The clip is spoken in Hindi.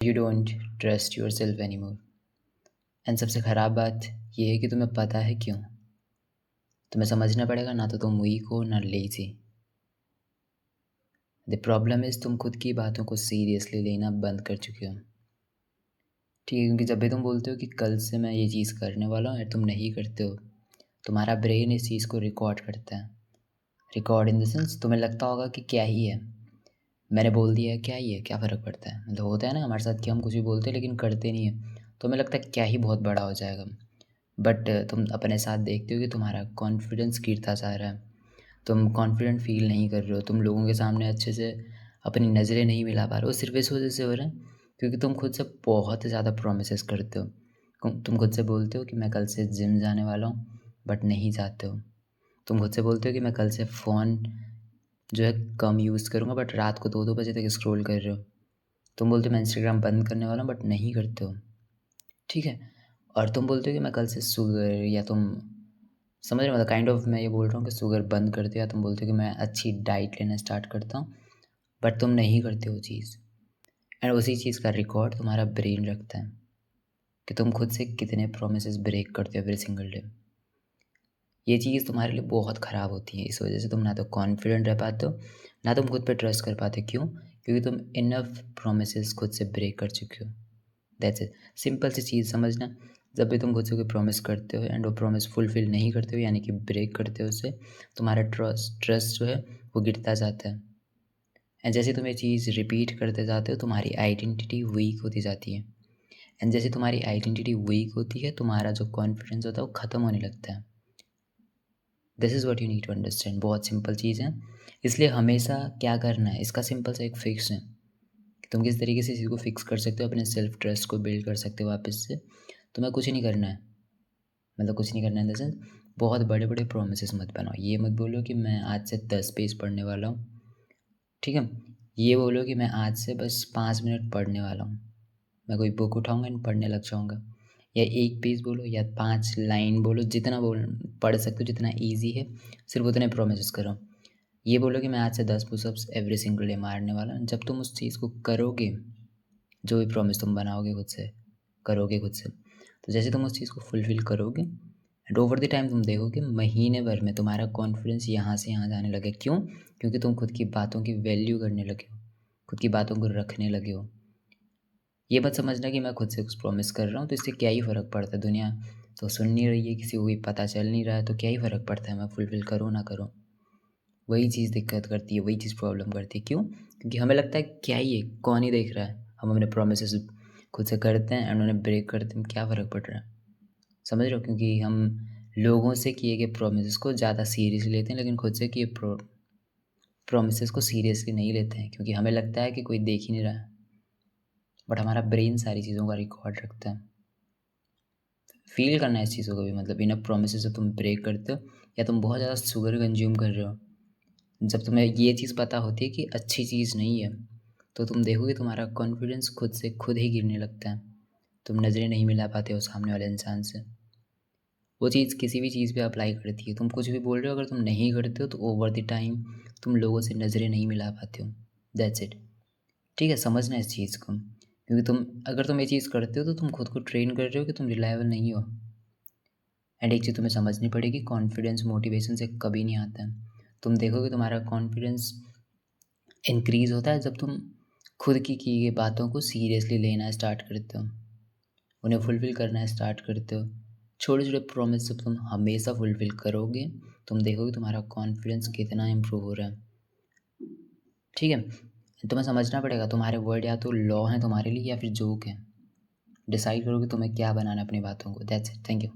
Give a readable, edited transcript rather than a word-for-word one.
You don't trust your self any more. And सबसे ख़राब बात ये है कि तुम्हें पता है क्यों। तुम्हें समझना पड़ेगा, ना तो तुम वीक हो ना लेज़ी। द प्रॉब्लम इज़ तुम खुद की बातों को सीरियसली लेना बंद कर चुके हो। ठीक है, क्योंकि जब भी तुम बोलते हो कि कल से मैं ये चीज़ करने वाला हूँ और तुम नहीं करते हो, तुम्हारा ब्रेन इस चीज़ को रिकॉर्ड करता है। रिकॉर्ड इन द सेंस तुम्हें लगता होगा कि क्या ही है, मैंने बोल दिया है, क्या ही है, क्या फ़र्क पड़ता है। मतलब होता है ना हमारे साथ कि हम कुछ भी बोलते हैं लेकिन करते नहीं हैं, तो हमें लगता है क्या ही बहुत बड़ा हो जाएगा। बट तुम अपने साथ देखते हो कि तुम्हारा कॉन्फिडेंस गिरता जा रहा है, तुम कॉन्फिडेंट फील नहीं कर रहे हो, तुम लोगों के सामने अच्छे से अपनी नज़रें नहीं मिला पा रहे हो। सिर्फ इस वजह से हो रहा है क्योंकि तुम खुद से बहुत ज़्यादा प्रोमिसेस करते हो। तुम खुद से बोलते हो कि मैं कल से जिम जाने वाला हूँ, बट नहीं जाते हो। तुम खुद से बोलते हो कि मैं कल से फ़ोन जो है कम यूज़ करूँगा, बट रात को 2-2 बजे तक स्क्रॉल कर रहे हो। तुम बोलते हो मैं इंस्टाग्राम बंद करने वाला हूँ, बट नहीं करते हो। ठीक है? और तुम बोलते हो कि मैं कल से शुगर, या तुम समझ रहे हो, मतलब काइंड ऑफ मैं ये बोल रहा हूँ कि शुगर बंद कर दो, या तुम बोलते हो कि मैं अच्छी डाइट लेना स्टार्ट करता हूँ, बट तुम नहीं करते हो चीज़। एंड उसी चीज़ का रिकॉर्ड तुम्हारा ब्रेन रखता है कि तुम खुद से कितने प्रोमिसेस ब्रेक करते हो एवरी सिंगल डे। ये चीज़ तुम्हारे लिए बहुत ख़राब होती है। इस वजह से तुम ना तो कॉन्फिडेंट रह पाते हो, ना तुम खुद पे ट्रस्ट कर पाते। क्यों? क्योंकि तुम इनफ प्रोमिसेस खुद से ब्रेक कर चुके हो। That's it. सिंपल सी चीज़ समझना, जब भी तुम खुद से कोई प्रॉमिस करते हो एंड वो प्रॉमिस फुलफ़िल नहीं करते हो, यानी कि ब्रेक करते हो उससे, तुम्हारा ट्रस्ट जो है वो गिरता जाता है। एंड जैसे तुम ये चीज़ रिपीट करते जाते हो, तुम्हारी आइडेंटिटी वीक होती जाती है। एंड जैसे तुम्हारी आइडेंटिटी वीक होती है, तुम्हारा जो कॉन्फिडेंस होता है वो ख़त्म होने लगता है। This is what you need to understand. बहुत सिंपल चीज़ है। इसलिए हमेशा क्या करना है, इसका सिंपल सा एक फिक्स है कि तुम किस तरीके से इस चीज़ को फिक्स कर सकते हो, अपने सेल्फ ट्रस्ट को बिल्ड कर सकते हो वापस से। तुम्हें कुछ नहीं करना है, मतलब कुछ नहीं करना इन द सेंस, बहुत बड़े बड़े प्रोमिसेस मत बनाओ। ये मत बोलो कि मैं आज से 10 पेज पढ़ने वाला हूँ, ठीक है? ये बोलो कि मैं आज से बस 5 मिनट पढ़ने वाला हूँ। मैं कोई बुक उठाऊँगा एंड पढ़ने लग जाऊँगा। या 1 पेज बोलो या 5 लाइन बोलो, जितना पढ़ सकते हो, जितना ईज़ी है, सिर्फ़ उतने प्रोमिसेस करो। ये बोलो कि मैं आज से 10 पुशअप्स एवरी सिंगल डे मारने वाला हूँ। जब तुम उस चीज़ को करोगे, जो भी प्रॉमिस तुम बनाओगे खुद से, करोगे खुद से, तो जैसे तुम उस चीज़ को फुलफ़िल करोगे एंड ओवर द टाइम तुम देखोगे महीने भर में तुम्हारा कॉन्फिडेंस यहाँ से यहाँ जाने लगे। क्यों? क्योंकि तुम खुद की बातों की वैल्यू करने लगे हो, खुद की बातों को रखने लगे हो। ये मत समझना कि मैं खुद से कुछ प्रॉमिस कर रहा हूँ तो इससे क्या ही फ़र्क पड़ता है, दुनिया तो सुन नहीं रही है, किसी को भी पता चल नहीं रहा है, तो क्या ही फ़र्क पड़ता है मैं फुलफ़िल करूँ ना करूँ। वही चीज़ दिक्कत करती है, वही चीज़ प्रॉब्लम करती है। क्यों? क्योंकि हमें लगता है क्या ही है, कौन ही देख रहा है। हम अपने प्रोमिसेस खुद से करते हैं एंड उन्हें ब्रेक करते हैं, क्या फ़र्क पड़ रहा है? समझ रहे हो? क्योंकि हम लोगों से किए गए प्रोमिसेस को ज़्यादा सीरियसली लेते हैं, लेकिन खुद से किए प्रोमिसेस को सीरियसली नहीं लेते हैं, क्योंकि हमें लगता है कि कोई देख ही नहीं रहा है। बट हमारा ब्रेन सारी चीज़ों का रिकॉर्ड रखता है। फ़ील करना है इस चीज़ों को भी, मतलब इनफ प्रोमिसेस से तुम ब्रेक करते हो, या तुम बहुत ज़्यादा शुगर कंज़्यूम कर रहे हो। जब तुम्हें ये चीज़ पता होती है कि अच्छी चीज़ नहीं है, तो तुम देखोगे तुम्हारा कॉन्फिडेंस खुद से खुद ही गिरने लगता है। तुम नज़रें नहीं मिला पाते हो सामने वाले इंसान से। वो चीज़ किसी भी चीज़ पे अप्लाई करती है। तुम कुछ भी बोल रहे हो, अगर तुम नहीं करते हो तो ओवर द टाइम तुम लोगों से नज़रें नहीं मिला पाते हो। That's it. ठीक है, समझना इस चीज़ को, क्योंकि अगर तुम ये चीज़ करते हो तो तुम खुद को ट्रेन कर रहे हो कि तुम रिलायबल नहीं हो। एंड एक चीज़ तुम्हें समझनी पड़ेगी, कॉन्फिडेंस मोटिवेशन से कभी नहीं आता है। तुम देखोगे तुम्हारा कॉन्फिडेंस इंक्रीज़ होता है जब तुम खुद की गई बातों को सीरियसली लेना स्टार्ट करते हो, उन्हें फुलफ़िल करना स्टार्ट करते हो। छोटे-छोटे प्रॉमिस जब तुम हमेशा फुलफ़िल करोगे, तुम देखोगे तुम्हारा कॉन्फिडेंस कितना इम्प्रूव हो रहा है। ठीक है? तुम्हें समझना पड़ेगा, तुम्हारे वर्ड या तो लॉ हैं तुम्हारे लिए या फिर जोक हैं। डिसाइड करो कि तुम्हें क्या बनाना है अपनी बातों को। That's it. Thank you.